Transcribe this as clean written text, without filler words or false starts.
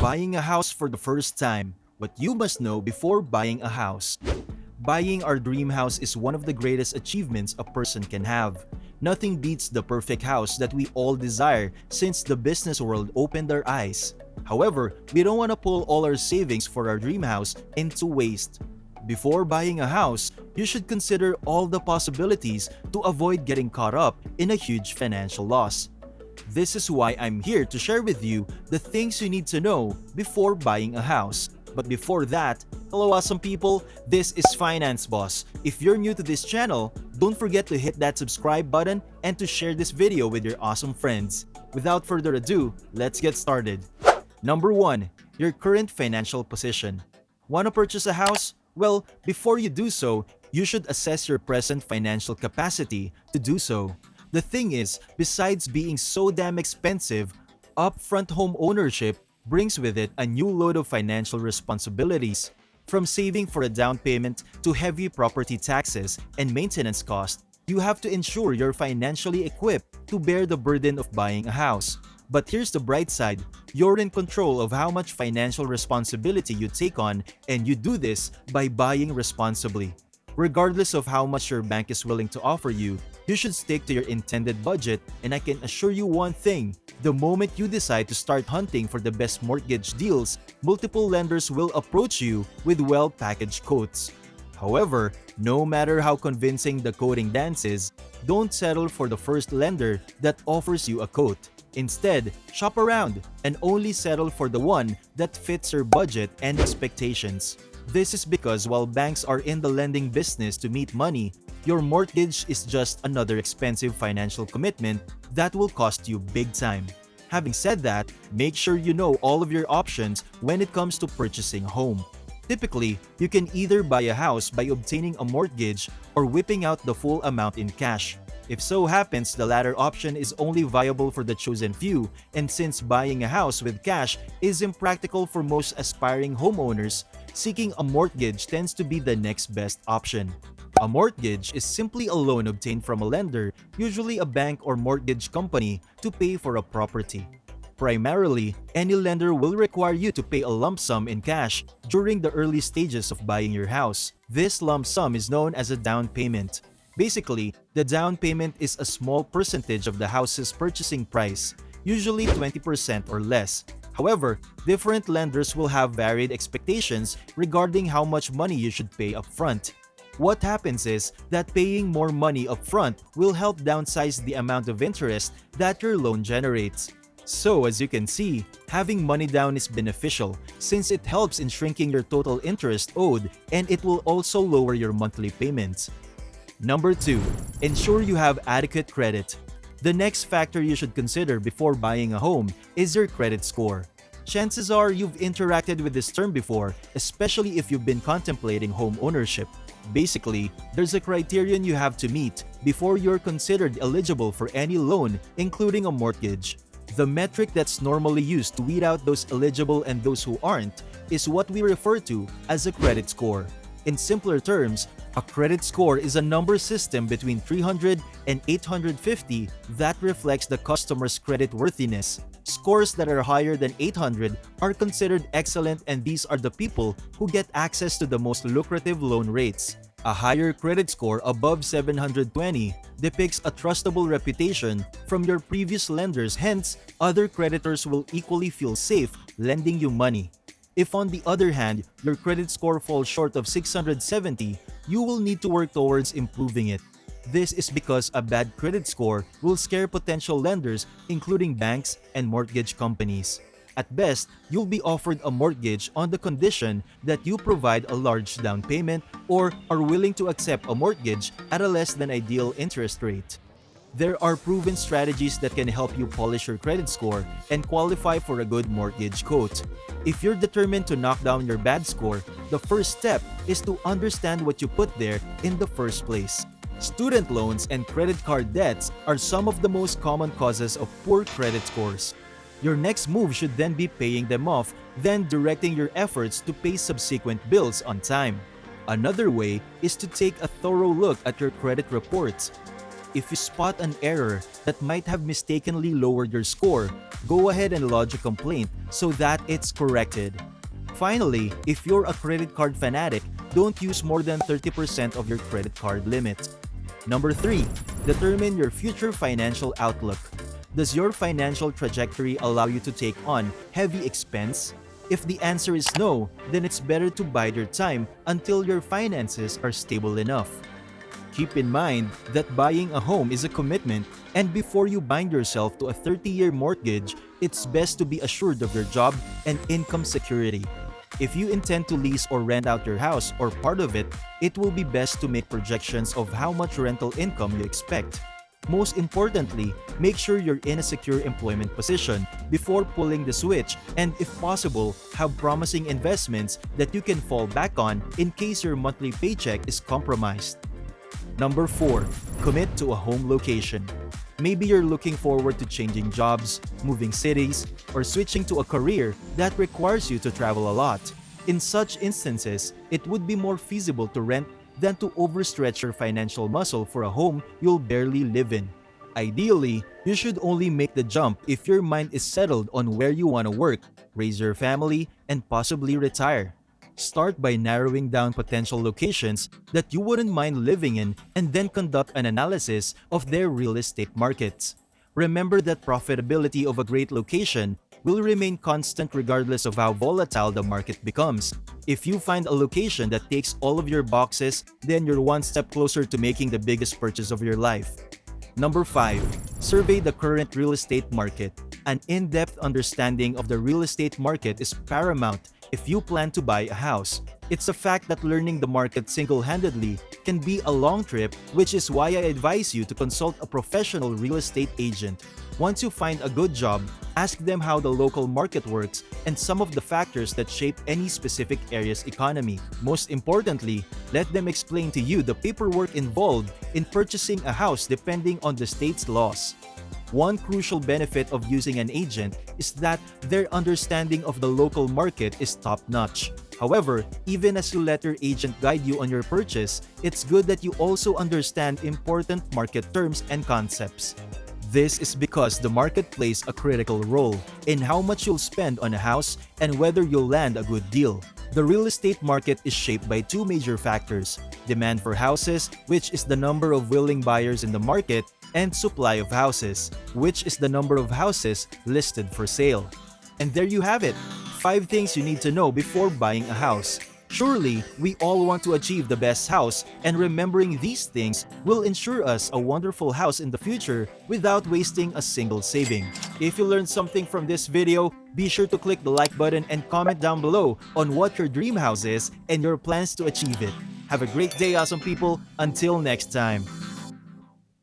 Buying a house for the first time. What you must know before buying a house. Buying our dream house is one of the greatest achievements a person can have. Nothing beats the perfect house that we all desire since the business world opened our eyes. However, we don't want to pull all our savings for our dream house into waste. Before buying a house, you should consider all the possibilities to avoid getting caught up in a huge financial loss. This is why I'm here to share with you the things you need to know before buying a house. But before that, hello awesome people, this is Finance Boss. If you're new to this channel, don't forget to hit that subscribe button and to share this video with your awesome friends. Without further ado, let's get started. Number 1. Your current financial position. Want to purchase a house? Well, before you do so, you should assess your present financial capacity to do so. The thing is, besides being so damn expensive, upfront home ownership brings with it a new load of financial responsibilities. From saving for a down payment to heavy property taxes and maintenance costs, you have to ensure you're financially equipped to bear the burden of buying a house. But here's the bright side, you're in control of how much financial responsibility you take on, and you do this by buying responsibly. Regardless of how much your bank is willing to offer you, you should stick to your intended budget, and I can assure you one thing, the moment you decide to start hunting for the best mortgage deals, multiple lenders will approach you with well-packaged quotes. However, no matter how convincing the quoting dance is, don't settle for the first lender that offers you a quote. Instead, shop around and only settle for the one that fits your budget and expectations. This is because while banks are in the lending business to meet money, your mortgage is just another expensive financial commitment that will cost you big time. Having said that, make sure you know all of your options when it comes to purchasing a home. Typically, you can either buy a house by obtaining a mortgage or whipping out the full amount in cash. If so happens the latter option is only viable for the chosen few, and since buying a house with cash is impractical for most aspiring homeowners, seeking a mortgage tends to be the next best option. A mortgage is simply a loan obtained from a lender, usually a bank or mortgage company, to pay for a property. Primarily, any lender will require you to pay a lump sum in cash during the early stages of buying your house. This lump sum is known as a down payment. Basically, the down payment is a small percentage of the house's purchasing price, usually 20% or less. However, different lenders will have varied expectations regarding how much money you should pay upfront. What happens is that paying more money upfront will help downsize the amount of interest that your loan generates. So as you can see, having money down is beneficial since it helps in shrinking your total interest owed, and it will also lower your monthly payments. Number 2. Ensure you have adequate credit. The next factor you should consider before buying a home is your credit score. Chances are you've interacted with this term before, especially if you've been contemplating home ownership. Basically, there's a criterion you have to meet before you're considered eligible for any loan, including a mortgage. The metric that's normally used to weed out those eligible and those who aren't is what we refer to as a credit score. In simpler terms, a credit score is a number system between 300 and 850 that reflects the customer's credit worthiness. Scores that are higher than 800 are considered excellent, and these are the people who get access to the most lucrative loan rates. A higher credit score above 720 depicts a trustable reputation from your previous lenders, hence, other creditors will equally feel safe lending you money. If on the other hand, your credit score falls short of 670, you will need to work towards improving it. This is because a bad credit score will scare potential lenders, including banks and mortgage companies. At best, you'll be offered a mortgage on the condition that you provide a large down payment or are willing to accept a mortgage at a less than ideal interest rate. There are proven strategies that can help you polish your credit score and qualify for a good mortgage quote. If you're determined to knock down your bad score, the first step is to understand what you put there in the first place. Student loans and credit card debts are some of the most common causes of poor credit scores. Your next move should then be paying them off, then directing your efforts to pay subsequent bills on time. Another way is to take a thorough look at your credit reports. If you spot an error that might have mistakenly lowered your score, go ahead and lodge a complaint so that it's corrected. Finally, if you're a credit card fanatic, don't use more than 30% of your credit card limit. Number 3. Determine your future financial outlook. Does your financial trajectory allow you to take on heavy expense? If the answer is no, then it's better to bide your time until your finances are stable enough. Keep in mind that buying a home is a commitment, and before you bind yourself to a 30-year mortgage, it's best to be assured of your job and income security. If you intend to lease or rent out your house or part of it, it will be best to make projections of how much rental income you expect. Most importantly, make sure you're in a secure employment position before pulling the switch, and if possible, have promising investments that you can fall back on in case your monthly paycheck is compromised. Number 4. Commit to a home location. Maybe you're looking forward to changing jobs, moving cities, or switching to a career that requires you to travel a lot. In such instances, it would be more feasible to rent than to overstretch your financial muscle for a home you'll barely live in. Ideally, you should only make the jump if your mind is settled on where you want to work, raise your family, and possibly retire. Start by narrowing down potential locations that you wouldn't mind living in and then conduct an analysis of their real estate markets. Remember that profitability of a great location will remain constant regardless of how volatile the market becomes. If you find a location that takes all of your boxes, then you're one step closer to making the biggest purchase of your life. Number 5. Survey the current real estate market. An in-depth understanding of the real estate market is paramount if you plan to buy a house. It's a fact that learning the market single-handedly can be a long trip, which is why I advise you to consult a professional real estate agent. Once you find a good job, ask them how the local market works and some of the factors that shape any specific area's economy. Most importantly, let them explain to you the paperwork involved in purchasing a house depending on the state's laws. One crucial benefit of using an agent is that their understanding of the local market is top-notch. However, even as you let your agent guide you on your purchase, it's good that you also understand important market terms and concepts. This is because the market plays a critical role in how much you'll spend on a house and whether you'll land a good deal. The real estate market is shaped by two major factors: demand for houses, which is the number of willing buyers in the market, and supply of houses, which is the number of houses listed for sale. And there you have it, 5 things you need to know before buying a house. Surely, we all want to achieve the best house, and remembering these things will ensure us a wonderful house in the future without wasting a single saving. If you learned something from this video, be sure to click the like button and comment down below on what your dream house is and your plans to achieve it. Have a great day, awesome people. Until next time.